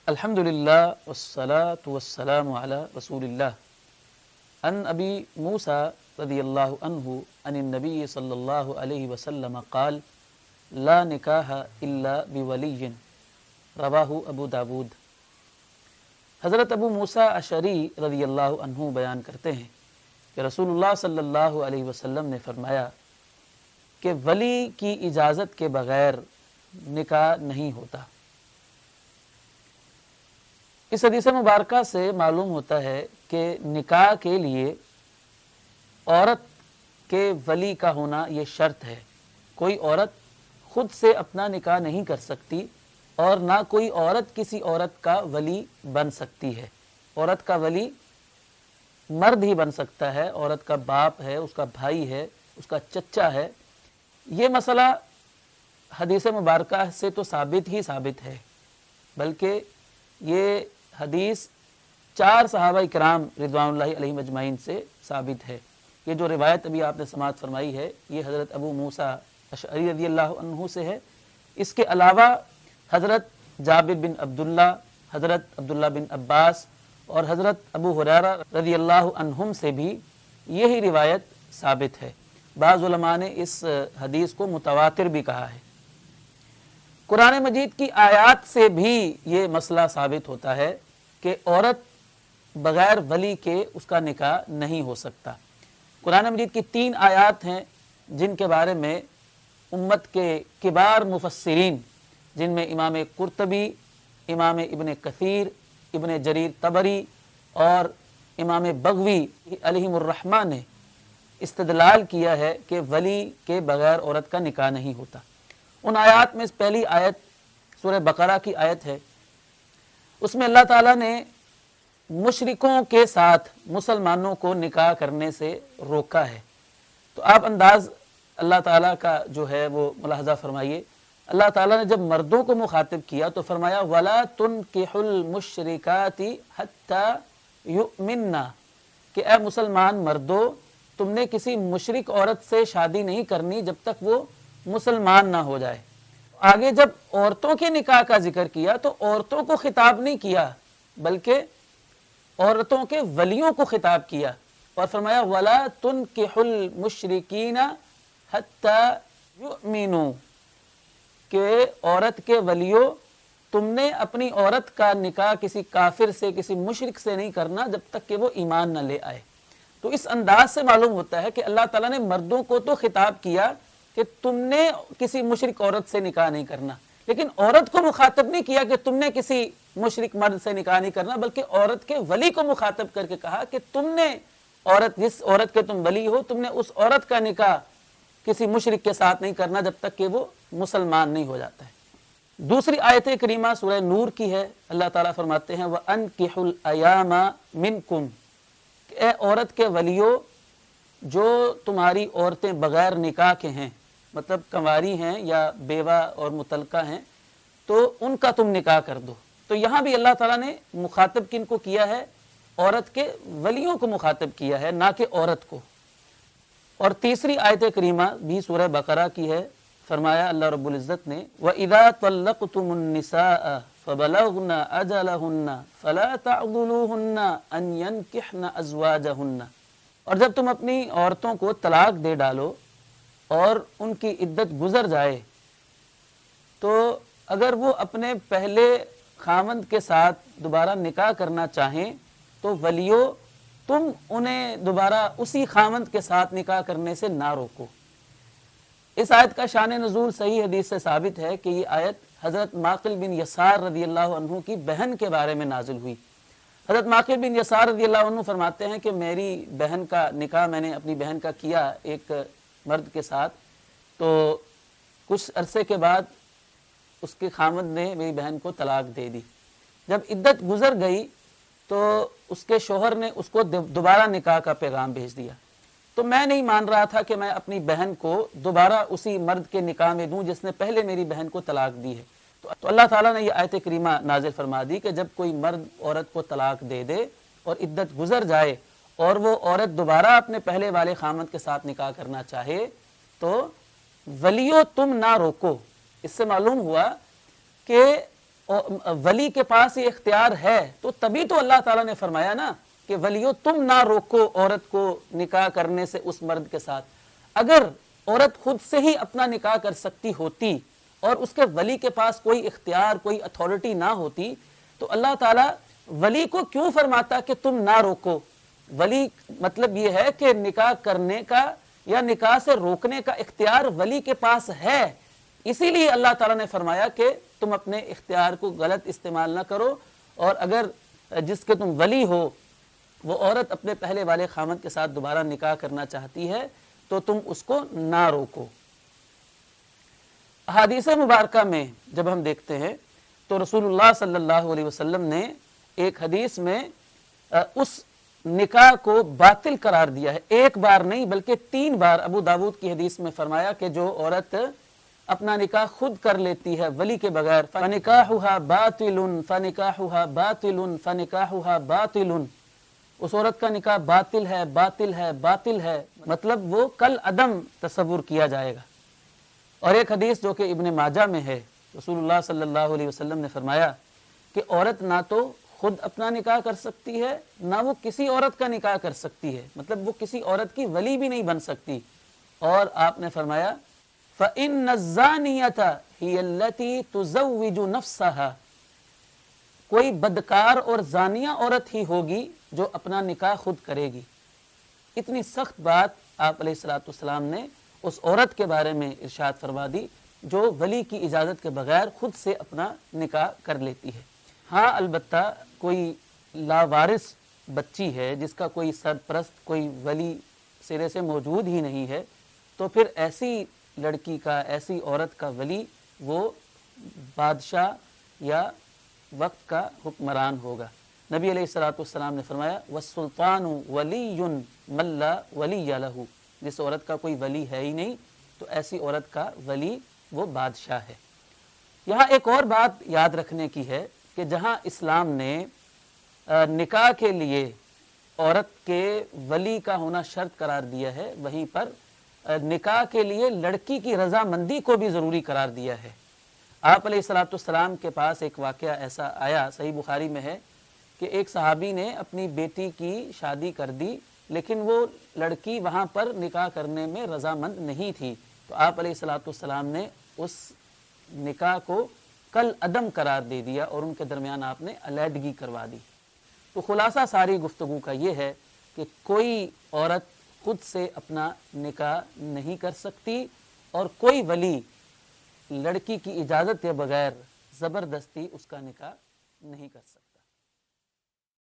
الحمدللہ والصلاة والسلام علی رسول اللہ ان ابی موسیٰ رضی اللہ عنہ عن النبی صلی اللہ علیہ وسلم قال لا نکاح الا بولی رواہ ابو داود۔ حضرت ابو موسیٰ اشعری رضی اللہ عنہ بیان کرتے ہیں کہ رسول اللہ صلی اللہ علیہ وسلم نے فرمایا کہ ولی کی اجازت کے بغیر نکاح نہیں ہوتا۔ اس حدیث مبارکہ سے معلوم ہوتا ہے کہ نکاح کے لیے عورت کے ولی کا ہونا یہ شرط ہے۔ کوئی عورت خود سے اپنا نکاح نہیں کر سکتی اور نہ کوئی عورت کسی عورت کا ولی بن سکتی ہے۔ عورت کا ولی مرد ہی بن سکتا ہے، عورت کا باپ ہے، اس کا بھائی ہے، اس کا چچا ہے۔ یہ مسئلہ حدیث مبارکہ سے تو ثابت ہے، بلکہ یہ حدیث 4 صحابہ کرام رضوان اللہ علیہم اجمعین سے ثابت ہے۔ یہ جو روایت ابھی آپ نے سماعت فرمائی ہے یہ حضرت ابو موسیٰ اشعری رضی اللہ عنہ سے ہے۔ اس کے علاوہ حضرت جابر بن عبداللہ، حضرت عبداللہ بن عباس اور حضرت ابو ہریرہ رضی اللہ عنہم سے بھی یہی روایت ثابت ہے۔ بعض علماء نے اس حدیث کو متواتر بھی کہا ہے۔ قرآن مجید کی آیات سے بھی یہ مسئلہ ثابت ہوتا ہے کہ عورت بغیر ولی کے اس کا نکاح نہیں ہو سکتا۔ قرآن مجید کی 3 آیات ہیں جن کے بارے میں امت کے کبار مفسرین، جن میں امام قرطبی، امام ابن کثیر، ابن جریر طبری اور امام بغوی علیہم الرحمہ نے استدلال کیا ہے کہ ولی کے بغیر عورت کا نکاح نہیں ہوتا۔ ان آیات میں پہلی آیت سورہ بقرہ کی آیت ہے، اس میں اللہ تعالیٰ نے مشرکوں کے ساتھ مسلمانوں کو نکاح کرنے سے روکا ہے۔ تو آپ انداز اللہ تعالیٰ کا جو ہے وہ ملاحظہ فرمائیے۔ اللہ تعالیٰ نے جب مردوں کو مخاطب کیا تو فرمایا وَلَا تُنْكِحُ الْمُشْرِكَاتِ حَتَّى يُؤْمِنَّا، کہ اے مسلمان مردو تم نے کسی مشرک عورت سے شادی نہیں کرنی جب تک وہ مسلمان نہ ہو جائے۔ آگے جب عورتوں کے نکاح کا ذکر کیا تو عورتوں کو خطاب نہیں کیا بلکہ عورتوں کے ولیوں کو خطاب کیا اور فرمایا وَلَا تُنْكِحُ الْمُشْرِكِينَ حَتَّى يُؤْمِنُوا، کہ عورت کے ولیوں تم نے اپنی عورت کا نکاح کسی کافر سے، کسی مشرک سے نہیں کرنا جب تک کہ وہ ایمان نہ لے آئے۔ تو اس انداز سے معلوم ہوتا ہے کہ اللہ تعالیٰ نے مردوں کو تو خطاب کیا کہ تم نے کسی مشرک عورت سے نکاح نہیں کرنا، لیکن عورت کو مخاطب نہیں کیا کہ تم نے کسی مشرک مرد سے نکاح نہیں کرنا، بلکہ عورت کے ولی کو مخاطب کر کے کہا کہ تم نے جس عورت کے تم ولی ہو، تم نے اس عورت کا نکاح کسی مشرک کے ساتھ نہیں کرنا جب تک کہ وہ مسلمان نہیں ہو جاتا ہے۔ دوسری آیت کریمہ سورہ نور کی ہے۔ اللہ تعالیٰ فرماتے ہیں وَأَنْكِحُوا الْأَيَامَ مِنْكُمْ، کہ اے عورت کے ولیوں جو تمہاری عورتیں بغیر نکاح کے ہیں، مطلب کنواری ہیں یا بیوہ اور مطلقہ ہیں، تو ان کا تم نکاح کر دو۔ تو یہاں بھی اللہ تعالیٰ نے مخاطب کن کو کیا ہے؟ عورت کے ولیوں کو مخاطب کیا ہے، نہ کہ عورت کو۔ اور تیسری آیت کریمہ بھی سورہ بقرہ کی ہے۔ فرمایا اللہ رب العزت نے وَإِذَا طَلَّقْتُمُ النِّسَاءَ فَبَلَغْنَ أَجَلَهُنَّ فَلَا تَعْضُلُوهُنَّ أَنْ يَنْكِحْنَ أَزْوَاجَهُنَّ، اور جب تم اپنی عورتوں کو طلاق دے ڈالو اور ان کی عدت گزر جائے تو اگر وہ اپنے پہلے خاوند کے ساتھ دوبارہ نکاح کرنا چاہیں تو ولیو تم انہیں دوبارہ اسی خاوند کے ساتھ نکاح کرنے سے نہ روکو۔ اس آیت کا شان نزول صحیح حدیث سے ثابت ہے کہ یہ آیت حضرت معقل بن یسار رضی اللہ عنہ کی بہن کے بارے میں نازل ہوئی۔ حضرت معقل بن یسار رضی اللہ عنہ فرماتے ہیں کہ میری بہن کا نکاح میں نے اپنی بہن کا کیا ایک مرد کے ساتھ، تو کچھ عرصے کے بعد اس کے خاوند نے میری بہن کو طلاق دے دی۔ جب عدت گزر گئی تو اس کے شوہر نے اس کو دوبارہ نکاح کا پیغام بھیج دیا۔ تو میں نہیں مان رہا تھا کہ میں اپنی بہن کو دوبارہ اسی مرد کے نکاح میں دوں جس نے پہلے میری بہن کو طلاق دی ہے۔ تو اللہ تعالیٰ نے یہ آیت کریمہ نازل فرما دی کہ جب کوئی مرد عورت کو طلاق دے دے اور عدت گزر جائے اور وہ عورت دوبارہ اپنے پہلے والے خاوند کے ساتھ نکاح کرنا چاہے تو ولیو تم نہ روکو۔ اس سے معلوم ہوا کہ ولی کے پاس یہ اختیار ہے تو تبھی تو اللہ تعالیٰ نے فرمایا نا کہ ولیو تم نہ روکو عورت کو نکاح کرنے سے اس مرد کے ساتھ۔ اگر عورت خود سے ہی اپنا نکاح کر سکتی ہوتی اور اس کے ولی کے پاس کوئی اختیار کوئی اتھارٹی نہ ہوتی تو اللہ تعالیٰ ولی کو کیوں فرماتا کہ تم نہ روکو؟ ولی مطلب یہ ہے کہ نکاح کرنے کا یا نکاح سے روکنے کا اختیار ولی کے پاس ہے، اسی لیے اللہ تعالیٰ نے فرمایا کہ تم اپنے اختیار کو غلط استعمال نہ کرو، اور اگر جس کے تم ولی ہو وہ عورت اپنے پہلے والے خامند کے ساتھ دوبارہ نکاح کرنا چاہتی ہے تو تم اس کو نہ روکو۔ احادیث مبارکہ میں جب ہم دیکھتے ہیں تو رسول اللہ صلی اللہ علیہ وسلم نے ایک حدیث میں اس نکاح کو باطل قرار دیا ہے، ایک بار نہیں بلکہ 3 بار ابو داود کی حدیث میں فرمایا کہ جو عورت اپنا نکاح خود کر لیتی ہے ولی کے بغیر فَنِكَاحُهَا بَاطِلٌ فَنِكَاحُهَا بَاطِلٌ فَنِكَاحُهَا بَاطِلٌ، اس عورت کا نکاح باطل ہے باطل ہے باطل ہے، مطلب وہ کل عدم تصور کیا جائے گا۔ اور ایک حدیث جو کہ ابن ماجہ میں ہے، رسول اللہ صلی اللہ علیہ وسلم نے فرمایا کہ عورت نہ تو خود اپنا نکاح کر سکتی ہے نہ وہ کسی عورت کا نکاح کر سکتی ہے، مطلب وہ کسی عورت کی ولی بھی نہیں بن سکتی۔ اور آپ نے فرمایا فَإِنَّ الزَّانِيَةَ هِيَ الَّتِي تُزَوِّجُ نَفْسَهَا، کوئی بدکار اور زانیہ عورت ہی ہوگی جو اپنا نکاح خود کرے گی۔ اتنی سخت بات آپ علیہ الصلوۃ والسلام نے اس عورت کے بارے میں ارشاد فرما دی جو ولی کی اجازت کے بغیر خود سے اپنا نکاح کر لیتی ہے۔ ہاں البتہ کوئی لاوارث بچی ہے جس کا کوئی سرپرست کوئی ولی سرے سے موجود ہی نہیں ہے تو پھر ایسی لڑکی کا ایسی عورت کا ولی وہ بادشاہ یا وقت کا حکمران ہوگا۔ نبی علیہ الصلوۃ والسلام نے فرمایا وَالسُّلْطَانُ وَلِيٌّ مَن لَّا وَلِيَّ لَهُ، جس عورت کا کوئی ولی ہے ہی نہیں تو ایسی عورت کا ولی وہ بادشاہ ہے۔ یہاں ایک اور بات یاد رکھنے کی ہے کہ جہاں اسلام نے نکاح کے لیے عورت کے ولی کا ہونا شرط قرار دیا ہے وہیں پر نکاح کے لیے لڑکی کی رضامندی کو بھی ضروری قرار دیا ہے۔ آپ علیہ الصلوۃ والسلام کے پاس ایک واقعہ ایسا آیا، صحیح بخاری میں ہے کہ ایک صحابی نے اپنی بیٹی کی شادی کر دی لیکن وہ لڑکی وہاں پر نکاح کرنے میں رضامند نہیں تھی، تو آپ علیہ الصلوۃ والسلام نے اس نکاح کو کل عدم قرار دے دیا اور ان کے درمیان آپ نے علیحدگی کروا دی۔ تو خلاصہ ساری گفتگو کا یہ ہے کہ کوئی عورت خود سے اپنا نکاح نہیں کر سکتی اور کوئی ولی لڑکی کی اجازت کے بغیر زبردستی اس کا نکاح نہیں کر سکتا۔